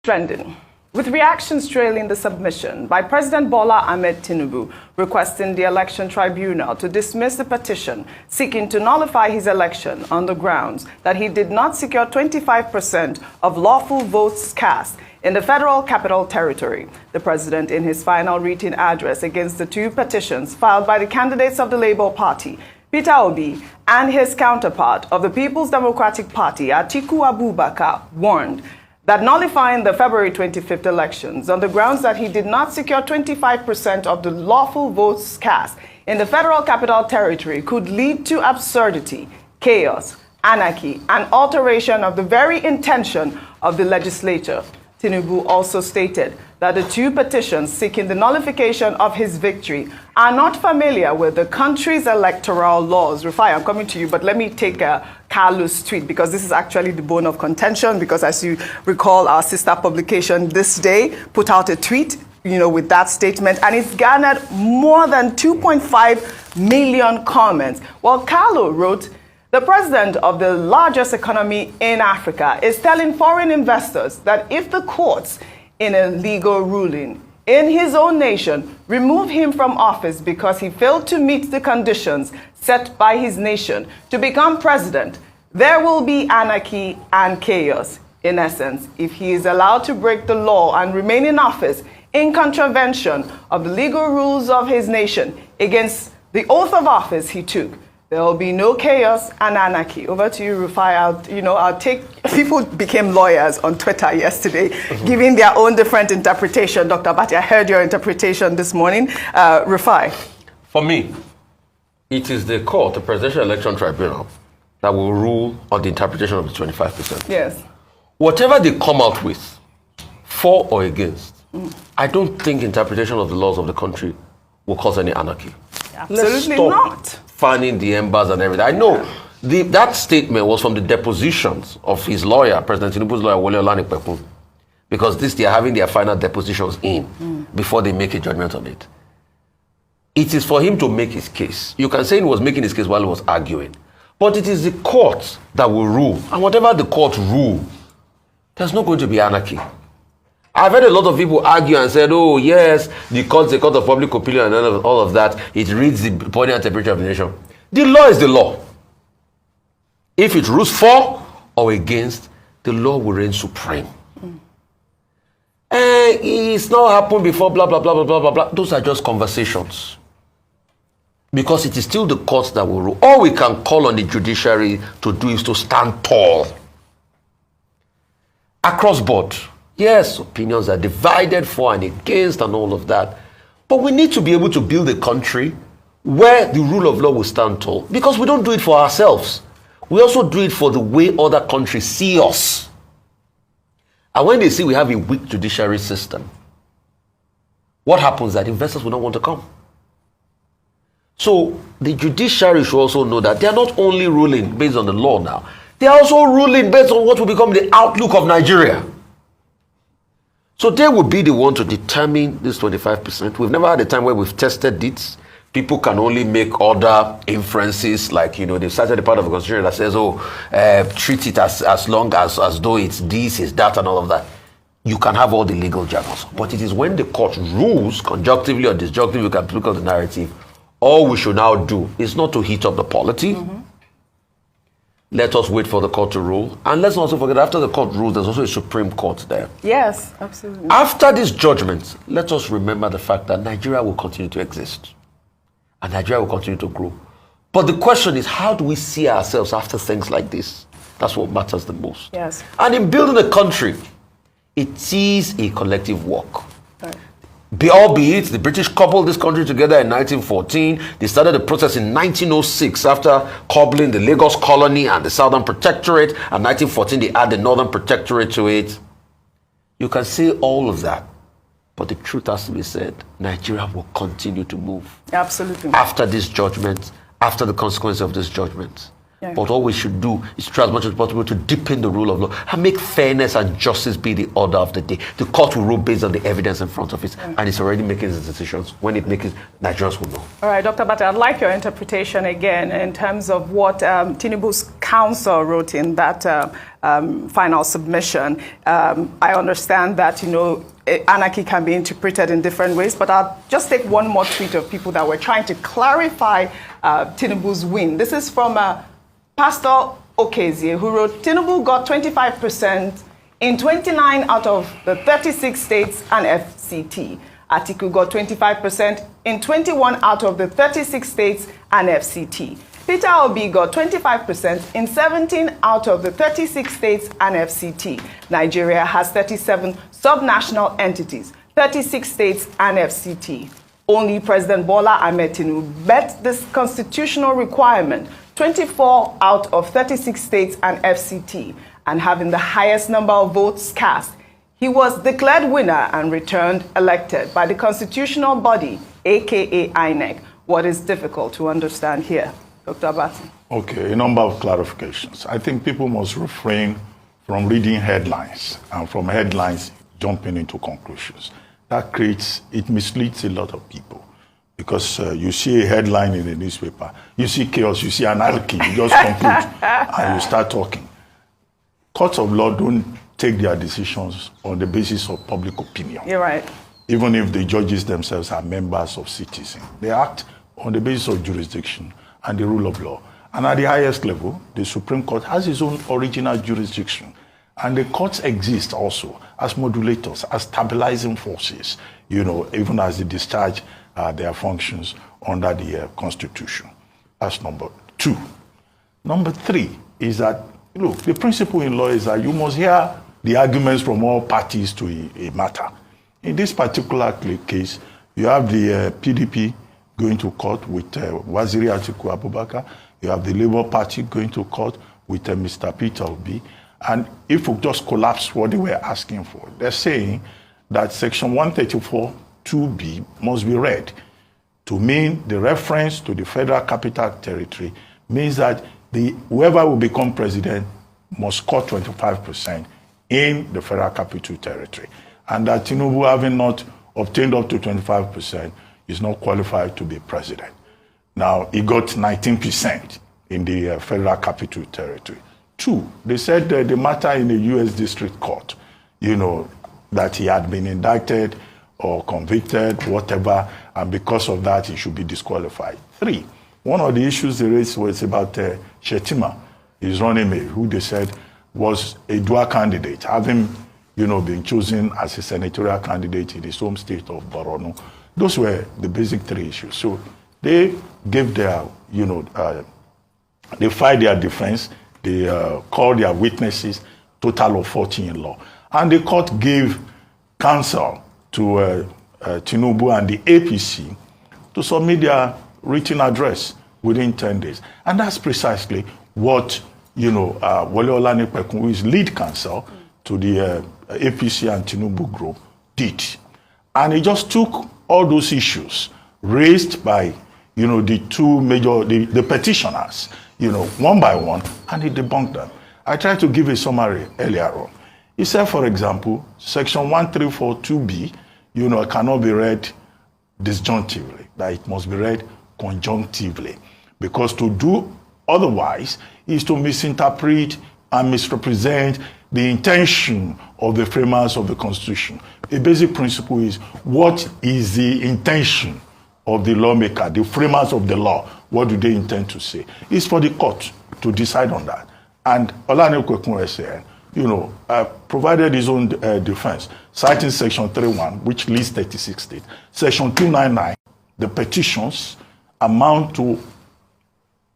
Trending. With reactions trailing the submission by President Bola Ahmed TINUBU requesting the election tribunal to dismiss the petition seeking to nullify his election on the grounds that he did not secure 25% of lawful votes cast in the Federal Capital Territory. The president, in his final written address against the two petitions filed by the candidates of the Labour Party, Peter Obi, and his counterpart of the People's Democratic Party, Atiku Abubakar, warned that nullifying the February 25th elections on the grounds that he did not secure 25% of the lawful votes cast in the Federal Capital Territory could lead to absurdity, chaos, anarchy, and alteration of the very intention of the legislature. TINUBU also stated that the two petitions seeking the nullification of his victory are not familiar with the country's electoral laws. Rufai, I'm coming to you, but let me take Carlos' tweet, because this is actually the bone of contention, because as you recall, our sister publication This Day put out a tweet, with that statement, and it's garnered more than 2.5 million comments. Well, Carlo wrote, the president of the largest economy in Africa is telling foreign investors that if the courts in a legal ruling in his own nation remove him from office because he failed to meet the conditions set by his nation to become president, there will be anarchy and chaos. In essence, if he is allowed to break the law and remain in office in contravention of the legal rules of his nation against the oath of office he took, there will be no chaos and anarchy. Over to you, Rufai. I'll take. People became lawyers on Twitter yesterday, giving their own different interpretation. Dr. Bati, I heard your interpretation this morning. Rufai. For me, it is the court, the Presidential Election Tribunal, that will rule on the interpretation of the 25%. Yes. Whatever they come out with, for or against, I don't think interpretation of the laws of the country will cause any anarchy. Absolutely not. Fanning the embers and everything. I know that statement was from the depositions of his lawyer, President Tinubu's lawyer, Wole Olanipekun, because they are having their final depositions in before they make a judgment on it. It is for him to make his case. You can say he was making his case while he was arguing, but it is the court that will rule, and whatever the court rule, there's not going to be anarchy. I've heard a lot of people argue and said, oh, yes, the court of public opinion and all of that, it reads the body and temperature of the nation. The law is the law. If it rules for or against, the law will reign supreme. And it's not happened before, blah, blah, blah, blah, blah, blah, blah. Those are just conversations. Because it is still the courts that will rule. All we can call on the judiciary to do is to stand tall. Across board. Yes, opinions are divided for and against and all of that. But we need to be able to build a country where the rule of law will stand tall. Because we don't do it for ourselves. We also do it for the way other countries see us. And when they see we have a weak judiciary system, what happens is that investors will not want to come. So the judiciary should also know that they are not only ruling based on the law now, they are also ruling based on what will become the outlook of Nigeria. So they will be the one to determine this 25%. We've never had a time where we've tested it. People can only make other inferences, like, they've cited a part of the Constitution that says, treat it as long as though it's this, it's that, and all of that. You can have all the legal jargons. But it is when the court rules, conjunctively or disjunctively, you can look at the narrative. All we should now do is not to heat up the polity. Let us wait for the court to rule. And let's also forget, after the court rules, there's also a Supreme Court there. Yes, absolutely. After this judgment, let us remember the fact that Nigeria will continue to exist. And Nigeria will continue to grow. But the question is, how do we see ourselves after things like this? That's what matters the most. Yes. And in building a country, it is a collective work. Right. Albeit the British coupled this country together in 1914. They started the process in 1906 after coupling the Lagos colony and the Southern Protectorate. And 1914 they add the Northern Protectorate to it. You can say all of that, but the truth has to be said. Nigeria will continue to move. Absolutely. After this judgment, after the consequence of this judgment. Yeah. But all we should do is try as much as possible to deepen the rule of law and make fairness and justice be the order of the day. The court will rule based on the evidence in front of it, and it's already making its decisions. When it makes it, Nigerians will know. All right, Dr. Bata, I'd like your interpretation again in terms of what Tinubu's counsel wrote in that final submission. I understand that, anarchy can be interpreted in different ways, but I'll just take one more tweet of people that were trying to clarify Tinubu's win. This is from Pastor Okezie, who wrote, Tinubu got 25% in 29 out of the 36 states and FCT. Atiku got 25% in 21 out of the 36 states and FCT. Peter Obi got 25% in 17 out of the 36 states and FCT. Nigeria has 37 subnational entities, 36 states and FCT. Only President Bola Ahmed Tinubu met this constitutional requirement, 24 out of 36 states and FCT, and having the highest number of votes cast. He was declared winner and returned elected by the constitutional body, aka INEC. What is difficult to understand here? Dr. Abati. Okay, a number of clarifications. I think people must refrain from reading headlines and from headlines jumping into conclusions. It misleads a lot of people. Because you see a headline in the newspaper, you see chaos, you see anarchy, you just conclude and you start talking. Courts of law don't take their decisions on the basis of public opinion. You're right. Even if the judges themselves are members of citizens. They act on the basis of jurisdiction and the rule of law. And at the highest level, the Supreme Court has its own original jurisdiction. And the courts exist also as modulators, as stabilizing forces, even as they discharge their functions under the Constitution. That's number two. Number three is that, the principle in law is that you must hear the arguments from all parties to a matter. In this particular case, you have the PDP going to court with Waziri Atiku Abubakar. You have the Labour Party going to court with Mr. Peter Obi. And if we just collapse what they were asking for, they're saying that Section 134 2B must be read to mean the reference to the Federal Capital Territory means that whoever will become president must score 25% in the Federal Capital Territory. And that Tinubu, having not obtained up to 25%, is not qualified to be president. Now, he got 19% in the Federal Capital Territory. Two, they said the matter in the U.S. District Court, that he had been indicted or convicted, whatever, and because of that, he should be disqualified. Three, one of the issues they raised was about Shetima, his running mate, who they said was a dual candidate, having, been chosen as a senatorial candidate in his home state of Borno. Those were the basic three issues. So they gave their, they filed their defense, they called their witnesses, total of 14 in law. And the court gave counsel to Tinubu and the APC to submit their written address within 10 days. And that's precisely what, Wole Olanipekun, who is lead counsel to the APC and Tinubu group, did. And he just took all those issues raised by, the two major, the petitioners, one by one, and he debunked them. I tried to give a summary earlier on. He said, for example, Section 134(2)B, cannot be read disjunctively, that it must be read conjunctively. Because to do otherwise is to misinterpret and misrepresent the intention of the framers of the Constitution. A basic principle is, what is the intention of the lawmaker, the framers of the law? What do they intend to say? It's for the court to decide on that. And Olanipekun said, provided his own defense, citing Section 3.1, which lists 36 states. Section 299, the petitions amount to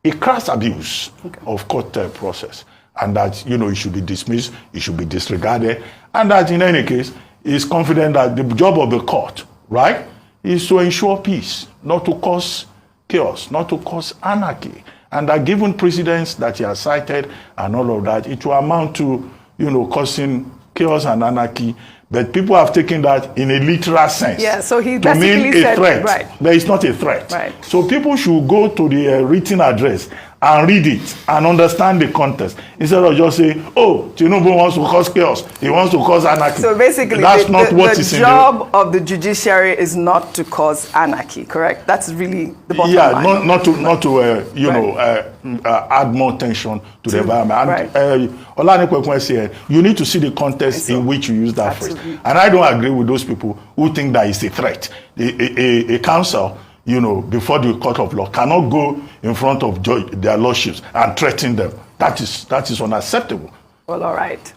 a crass abuse of court process. And that, it should be dismissed, it should be disregarded. And that, in any case, he is confident that the job of the court, right, is to ensure peace, not to cause chaos, not to cause anarchy. And that given precedents that he has cited and all of that, it will amount to, causing chaos and anarchy. But people have taken that in a literal sense. Yeah, so he basically said, a threat. Right. But it's not a threat. Right. So people should go to the written address and read it and understand the context instead of just saying, oh, TINUBU wants to cause chaos, he wants to cause anarchy. So basically, that's not what the is job of the judiciary is not to cause anarchy, correct? That's really the bottom line. Yeah, not to add more tension to the environment. And Olanikwekwe said, you need to see the context in which you use that phrase. And I don't agree with those people who think that it's a threat. A council, before the court of law cannot go in front of their lordships and threaten them. That is unacceptable. Well, all right.